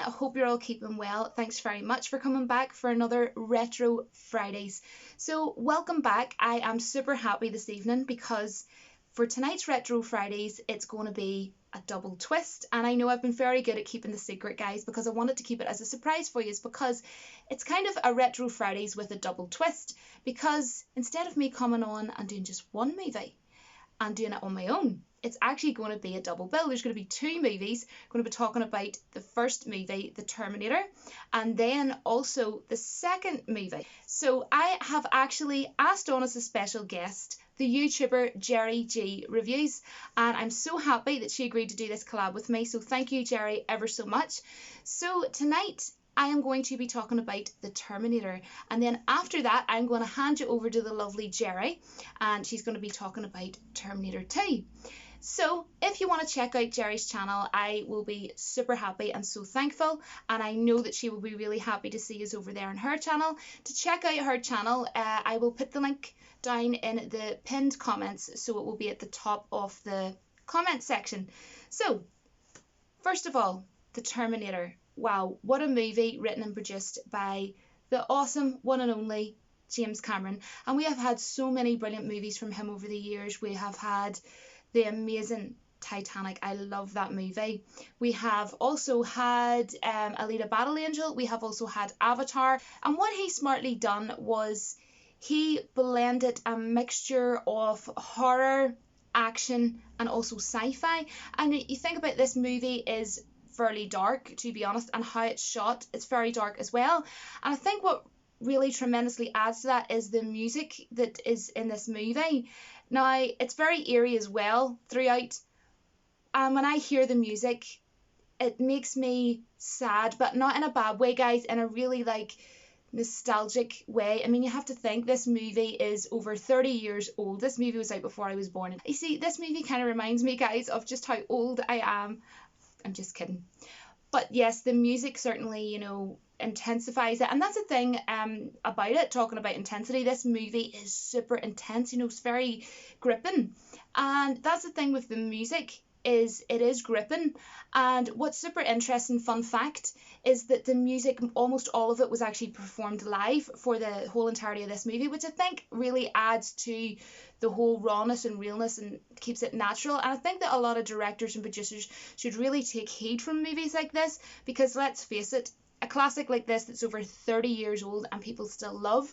everyone. I hope you're all keeping well. Thanks very much for coming back for another Retro Fridays. So welcome back. I am super happy this evening because for tonight's Retro Fridays, it's going to be a double twist. And I know I've been very good at keeping the secret, guys, because I wanted to keep it as a surprise for you, because it's kind of a Retro Fridays with a double twist. Because instead of me coming on and doing just one movie and doing it on my own, it's actually going to be a double bill. There's going to be two movies. I'm going to be talking about the first movie, The Terminator, and then also the second movie. So I have actually asked on as a special guest the YouTuber Jerry G Reviews, and I'm so happy that she agreed to do this collab with me. So thank you, Jerry, ever so much. So tonight I am going to be talking about The Terminator, and then after that I'm going to hand you over to the lovely Jerry, and she's going to be talking about Terminator 2. So if you want to check out Jerry's channel, I will be super happy and so thankful, and I know that she will be really happy to see us over there on her channel. To check out her channel, I will put the link down in the pinned comments, so it will be at the top of the comment section. So first of all, The Terminator. Wow, what a movie, written and produced by the awesome one and only James Cameron. And we have had so many brilliant movies from him over the years. We have had the amazing Titanic. I love that movie. We have also had Alita Battle Angel. We have also had Avatar. And what he smartly done was he blended a mixture of horror, action, and also sci-fi. And you think about this movie is fairly dark, to be honest, and how it's shot, it's very dark as well. And I think what really tremendously adds to that is the music that is in this movie. Now, it's very eerie as well throughout, and when I hear the music, it makes me sad, but not in a bad way, guys, in a really nostalgic way. I mean, you have to think this movie is over 30 years old. This movie was out before I was born. You see, this movie kind of reminds me, guys, of just how old I am. I'm just kidding. But yes, the music certainly, intensifies it. And that's the thing about it, talking about intensity. This movie is super intense, it's very gripping. And that's the thing with the music, is it is gripping. And what's super interesting, fun fact, is that the music, almost all of it was actually performed live for the whole entirety of this movie, which I think really adds to the whole rawness and realness and keeps it natural. And I think that a lot of directors and producers should really take heed from movies like this, because let's face it, a classic like this that's over 30 years old and people still love,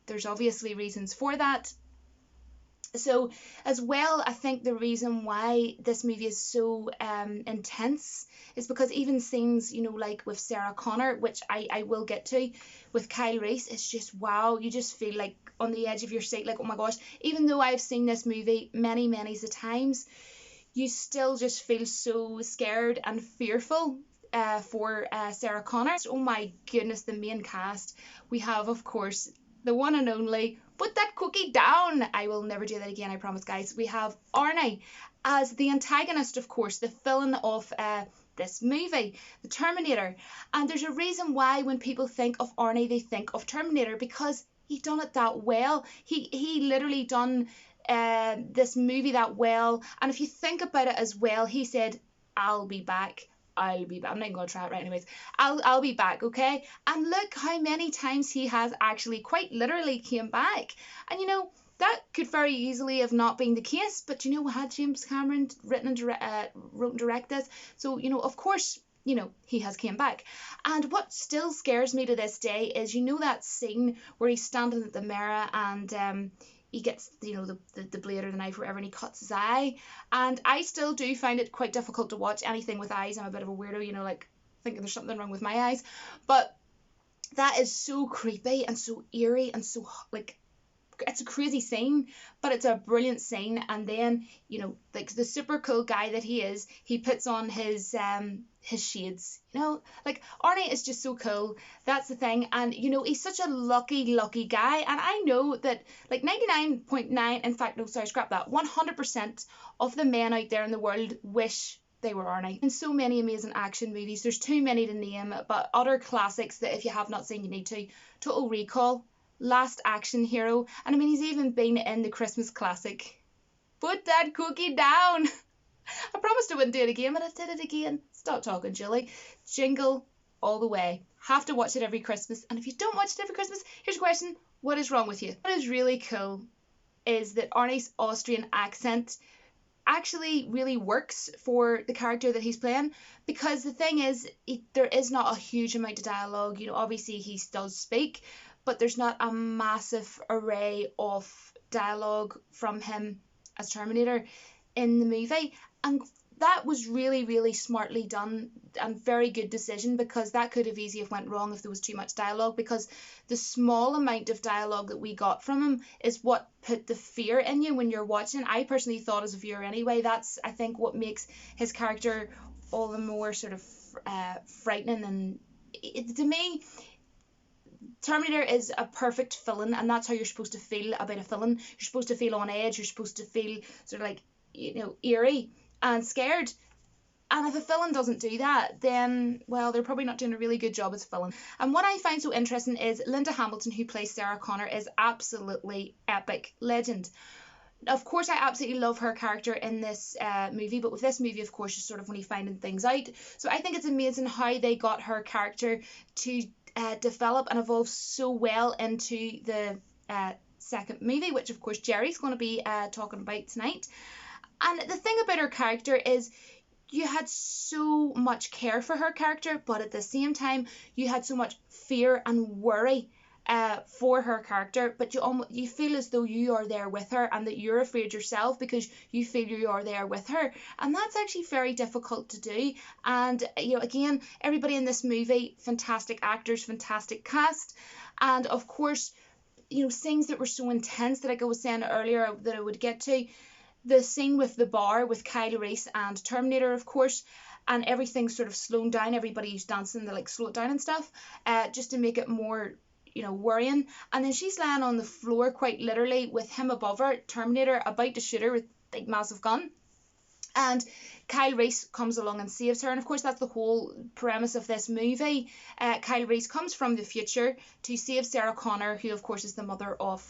there's obviously reasons for that. So as well, I think the reason why this movie is so intense is because even scenes, like with Sarah Connor, which I will get to, with Kyle Reese, it's just wow. You just feel like on the edge of your seat, like, oh my gosh. Even though I've seen this movie many times, you still just feel so scared and fearful for Sarah Connor. Oh my goodness, the main cast. We have, of course, the one and only, put that cookie down. I will never do that again, I promise, guys. We have Arnie as the antagonist, of course, the villain of this movie, The Terminator. And there's a reason why when people think of Arnie, they think of Terminator, because he done it that well. He literally done this movie that well. And if you think about it as well, he said, I'll be back. I'm not even going to try it right anyways. I'll be back, okay? And look how many times he has actually quite literally came back. And that could very easily have not been the case, but we had James Cameron written and wrote and directed this. So, of course, he has came back. And what still scares me to this day is, that scene where he's standing at the mirror and he gets, the blade or the knife, wherever, and he cuts his eye. And I still do find it quite difficult to watch anything with eyes. I'm a bit of a weirdo, thinking there's something wrong with my eyes. But that is so creepy and so eerie and so, it's a crazy scene, but it's a brilliant scene. And then, the super cool guy that he is, he puts on his shades, Arnie is just so cool. That's the thing. And he's such a lucky guy, and I know that 99.9, in fact, no, sorry, scrap that, 100% of the men out there in the world wish they were Arnie. And so many amazing action movies, there's too many to name, but utter classics that if you have not seen, you need to. Total Recall, Last Action Hero, and I mean, he's even been in the Christmas classic, Put That Cookie Down. I promised I wouldn't do it again, but I did it again. Stop talking, Julie. Jingle all the way. Have to watch it every Christmas. And if you don't watch it every Christmas, here's a question: what is wrong with you? What is really cool is that Arnie's Austrian accent actually really works for the character that he's playing, because the thing is, there is not a huge amount of dialogue. Obviously he does speak, but there's not a massive array of dialogue from him as Terminator in the movie. And that was really, really smartly done and very good decision, because that could have easily went wrong if there was too much dialogue, because the small amount of dialogue that we got from him is what put the fear in you when you're watching. I personally thought, as a viewer anyway, that's, I think, what makes his character all the more sort of frightening. And to me, Terminator is a perfect villain, and that's how you're supposed to feel about a villain. You're supposed to feel on edge. You're supposed to feel sort of like, eerie and scared. And if a villain doesn't do that, then, well, they're probably not doing a really good job as a villain. And what I find so interesting is Linda Hamilton, who plays Sarah Connor, is absolutely epic. Legend. Of course, I absolutely love her character in this movie, but with this movie, of course, she's sort of only finding things out. So I think it's amazing how they got her character to develop and evolve so well into the second movie, which, of course, Jerry's going to be talking about tonight. And the thing about her character is, you had so much care for her character, but at the same time, you had so much fear and worry for her character, but you feel as though you are there with her, and that you're afraid yourself because you feel you are there with her. And that's actually very difficult to do. And again, everybody in this movie, fantastic actors, fantastic cast, and of course, scenes that were so intense that, like I was saying earlier, that I would get to. The scene with the bar with Kyle Reese and Terminator, of course, and everything's sort of slowing down. Everybody's dancing, they like slow it down and stuff, just to make it more, worrying. And then she's lying on the floor, quite literally, with him above her, Terminator, about to shoot her with a big massive gun. And Kyle Reese comes along and saves her. And of course, that's the whole premise of this movie. Kyle Reese comes from the future to save Sarah Connor, who of course is the mother of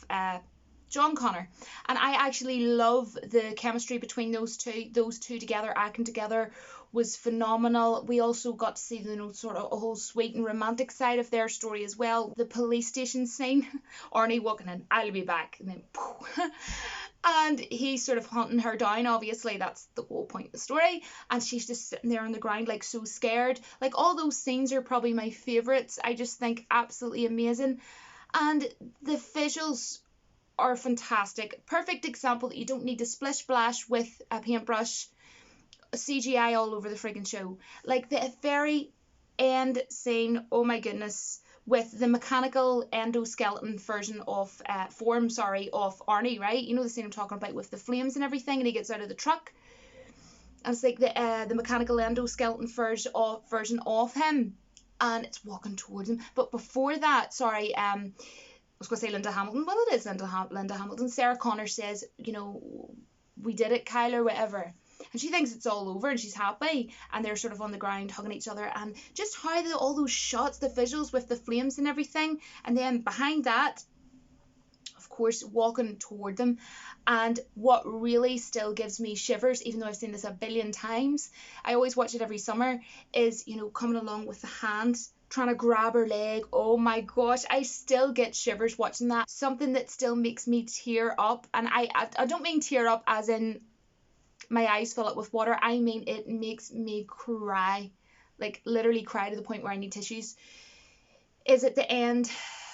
John Connor. And I actually love the chemistry between those two. Those two together, acting together, was phenomenal. We also got to see sort of a whole sweet and romantic side of their story as well. The police station scene, Arnie walking in, I'll be back, and then and he's sort of hunting her down. Obviously, that's the whole point of the story. And she's just sitting there on the ground, like, so scared. Like, all those scenes are probably my favourites. I just think absolutely amazing. And the visuals are fantastic. Perfect example that you don't need to splish splash with a paintbrush, CGI all over the friggin' show. Like the very end scene, oh my goodness, with the mechanical endoskeleton version of form of Arnie, right? The scene I'm talking about with the flames and everything, and he gets out of the truck, and it's like the mechanical endoskeleton version of him, and it's walking towards him. But before that, I was going to say Linda Hamilton. Well, it is Linda Hamilton. Sarah Connor says, we did it, Kyle, or whatever. And she thinks it's all over and she's happy. And they're sort of on the ground hugging each other. And just how all those shots, the visuals with the flames and everything. And then behind that, of course, walking toward them. And what really still gives me shivers, even though I've seen this a billion times, I always watch it every summer, is, coming along with the hand, trying to grab her leg. Oh my gosh, I still get shivers watching that. Something that still makes me tear up. And I don't mean tear up as in my eyes fill up with water. I mean it makes me cry. Like literally cry to the point where I need tissues. Is at the end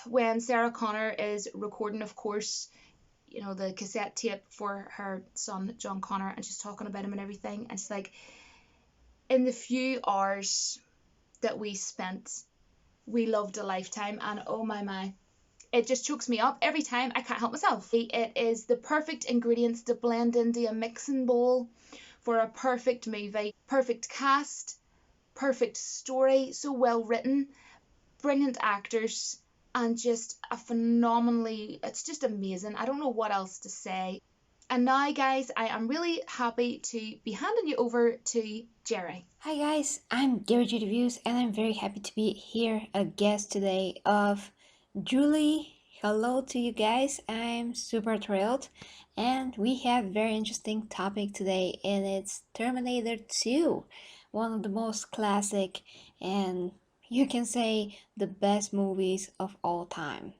when Sarah Connor is recording, of course, the cassette tape for her son John Connor, and she's talking about him and everything, and she's like, in the few hours that we spent, we loved a lifetime. And oh my, it just chokes me up every time. I can't help myself. It is the perfect ingredients to blend into a mixing bowl for a perfect movie. Perfect cast, perfect story, so well written, brilliant actors, and just it's just amazing. I don't know what else to say. And now, guys, I am really happy to be handing you over to Jerry. Hi guys, I'm Gary G Reviews, and I'm very happy to be here, a guest today of Julie. Hello to you guys, I'm super thrilled, and we have a very interesting topic today, and it's Terminator 2, one of the most classic and you can say, the best movies of all time.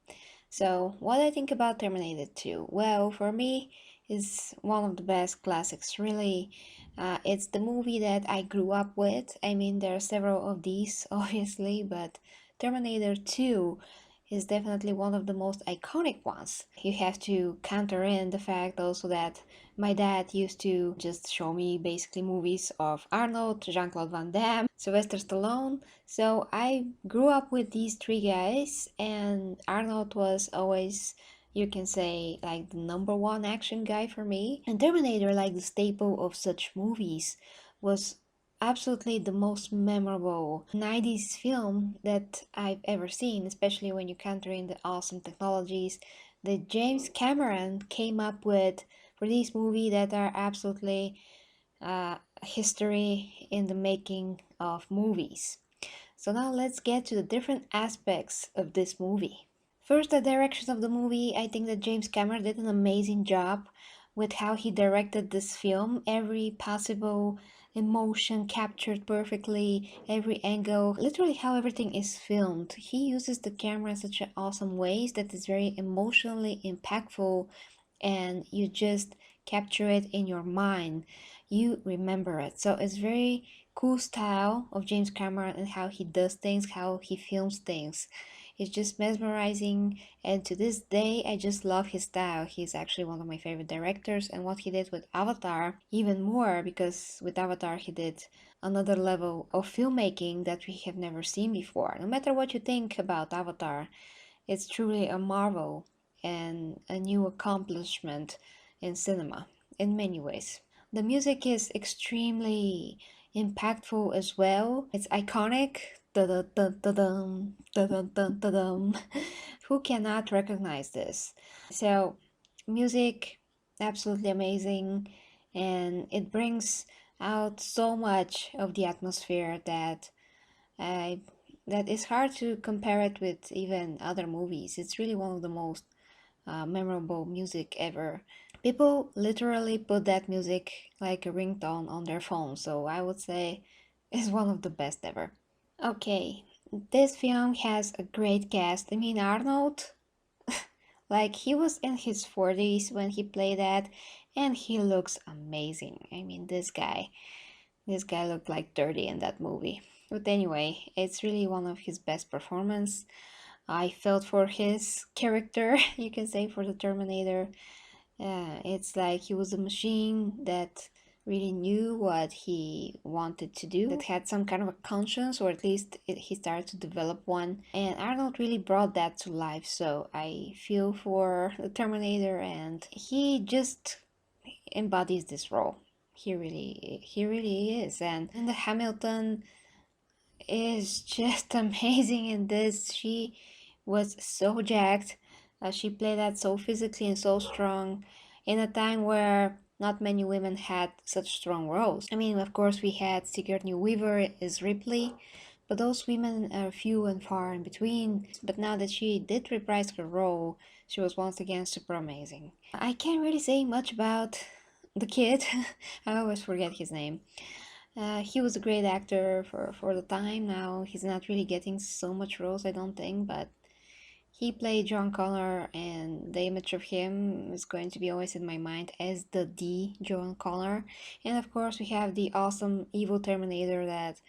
So, what I think about Terminator 2? Well, for me, it's one of the best classics, really. It's the movie that I grew up with. I mean, there are several of these, obviously, but Terminator 2 is definitely one of the most iconic ones. You have to counter in the fact also that my dad used to just show me basically movies of Arnold, Jean-Claude Van Damme, Sylvester Stallone. So I grew up with these three guys, and Arnold was always, you can say, like the number one action guy for me. And Terminator, like the staple of such movies, was absolutely the most memorable 90s film that I've ever seen, especially when you counter in the awesome technologies that James Cameron came up with for these movies that are absolutely history in the making of movies. So now let's get to the different aspects of this movie. First, the direction of the movie. I think that James Cameron did an amazing job with how he directed this film. Every possible emotion captured perfectly, every angle, literally how everything is filmed. He uses the camera in such an awesome ways that is very emotionally impactful, and you just capture it in your mind. You remember it. So it's very cool style of James Cameron and how he does things, how he films things. It's just mesmerizing, and to this day, I just love his style. He's actually one of my favorite directors, and what he did with Avatar, even more, because with Avatar, he did another level of filmmaking that we have never seen before. No matter what you think about Avatar, it's truly a marvel and a new accomplishment in cinema in many ways. The music is extremely impactful as well. It's iconic. Da-da-dun-da-dum, da-dun-dun-da-dum. Who cannot recognize this? So, music, absolutely amazing, and it brings out so much of the atmosphere I that is hard to compare it with even other movies. It's really one of the most memorable music ever. People literally put that music like a ringtone on their phone, so I would say it's one of the best ever. Okay, this film has a great cast. I mean, Arnold, like he was in his 40s when he played that, and he looks amazing. I mean, this guy looked like 30 in that movie. But anyway, it's really one of his best performance. I felt for his character, you can say, for the Terminator. It's like he was a machine that really knew what he wanted to do, that had some kind of a conscience, or at least he started to develop one. And Arnold really brought that to life, so I feel for the Terminator, and he just embodies this role. He really is. And the Hamilton is just amazing in this. She was so jacked. She played that so physically and so strong in a time where not many women had such strong roles. I mean, of course, we had Sigourney Weaver as Ripley, but those women are few and far in between. But now that she did reprise her role, she was once again super amazing. I can't really say much about the kid. I always forget his name. He was a great actor for the time. Now he's not really getting so much roles, I don't think, but he played John Connor, and the image of him is going to be always in my mind as the John Connor. And of course, we have the awesome evil Terminator that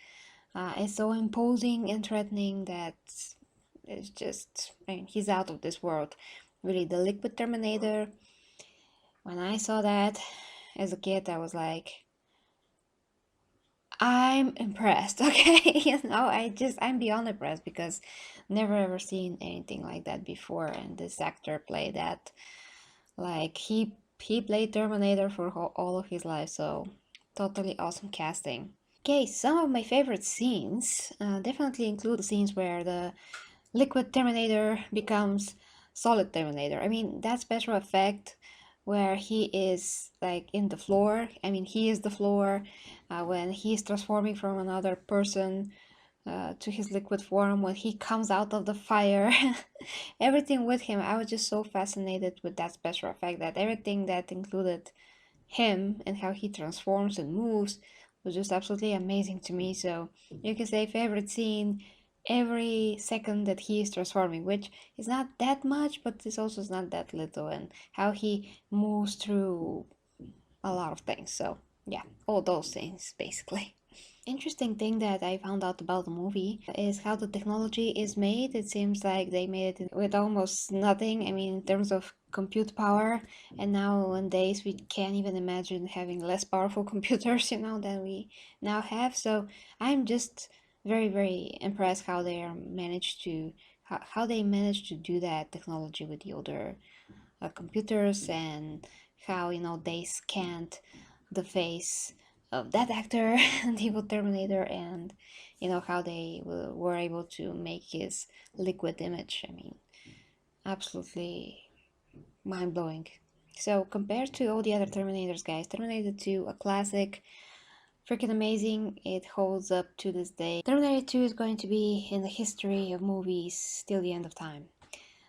is so imposing and threatening that it's just, I mean, he's out of this world. Really, the Liquid Terminator. When I saw that as a kid, I was like, I'm impressed, okay? I'm beyond impressed because never ever seen anything like that before, and this actor played that like he played Terminator for all of his life, so totally awesome casting. Okay, some of my favorite scenes definitely include the scenes where the Liquid Terminator becomes Solid Terminator. I mean, that special effect where he is like in the floor. I mean, he is the floor when he's transforming from another person to his liquid form, when he comes out of the fire. Everything with him, I was just so fascinated with that special effect that everything that included him and how he transforms and moves was just absolutely amazing to me. So you can say favorite scene, every second that he is transforming, which is not that much, but this also is not that little, and how he moves through a lot of things. So yeah, all those things basically. Interesting thing that I found out about the movie is how the technology is made. It seems like they made it with almost nothing. I mean, in terms of compute power, and nowadays we can't even imagine having less powerful computers, than we now have. So I'm just very, very impressed how they are managed to how they managed to do that technology with the older computers, and how they scanned the face of that actor the evil Terminator, and how they were able to make his liquid image. I mean, absolutely mind-blowing. So compared to all the other Terminators, guys, Terminator 2, a classic, freaking amazing. It holds up to this day. Terminator 2 is going to be in the history of movies till the end of time.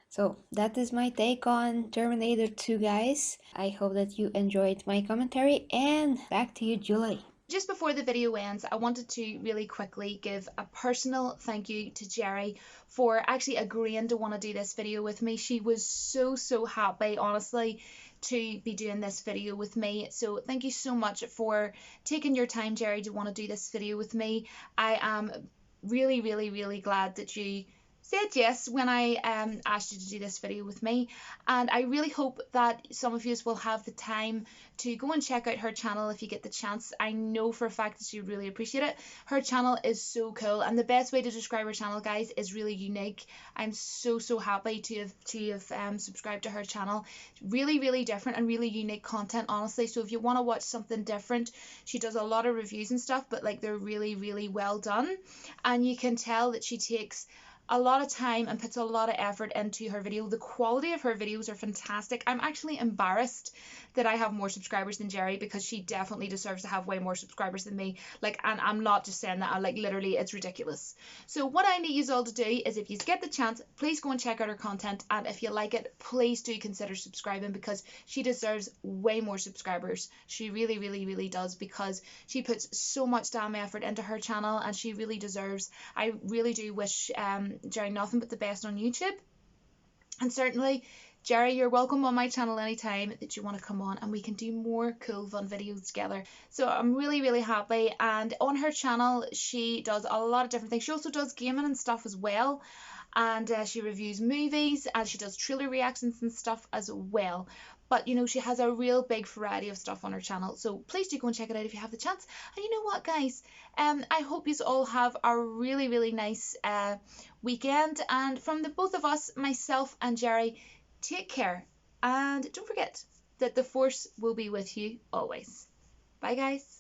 So that is my take on Terminator 2, guys. I hope that you enjoyed my commentary, and back to you, Julie. Just before the video ends, I wanted to really quickly give a personal thank you to Jerry for actually agreeing to want to do this video with me. She was so happy, honestly, to be doing this video with me. So thank you so much for taking your time, Jerry, to want to do this video with me. I am really glad that you said yes when I asked you to do this video with me, and I really hope that some of you will have the time to go and check out her channel if you get the chance. I know for a fact that you really appreciate it. Her channel is so cool, and the best way to describe her channel, guys, is really unique. I'm so happy to have subscribed to her channel. Really different and really unique content, honestly. So if you want to watch something different, she does a lot of reviews and stuff, but like they're really well done, and you can tell that she takes a lot of time and puts a lot of effort into her video. The quality of her videos are fantastic. I'm actually embarrassed that I have more subscribers than Jerry, because she definitely deserves to have way more subscribers than me. Like, and I'm not just saying that, like literally it's ridiculous. So what I need you all to do is, if you get the chance, please go and check out her content, and if you like it, please do consider subscribing, because she deserves way more subscribers. She really does, because she puts so much damn effort into her channel, and she really deserves. I really do wish Jerry nothing but the best on YouTube. And certainly, Jerry, you're welcome on my channel anytime that you want to come on, and we can do more cool fun videos together. So I'm really happy. And on her channel, she does a lot of different things. She also does gaming and stuff as well, and she reviews movies, and she does trailer reactions and stuff as well. But she has a real big variety of stuff on her channel, so please do go and check it out if you have the chance. And you know what, guys, I hope you all have a really nice weekend, and from the both of us, myself and Jerry, take care, and don't forget that the force will be with you always. Bye, guys.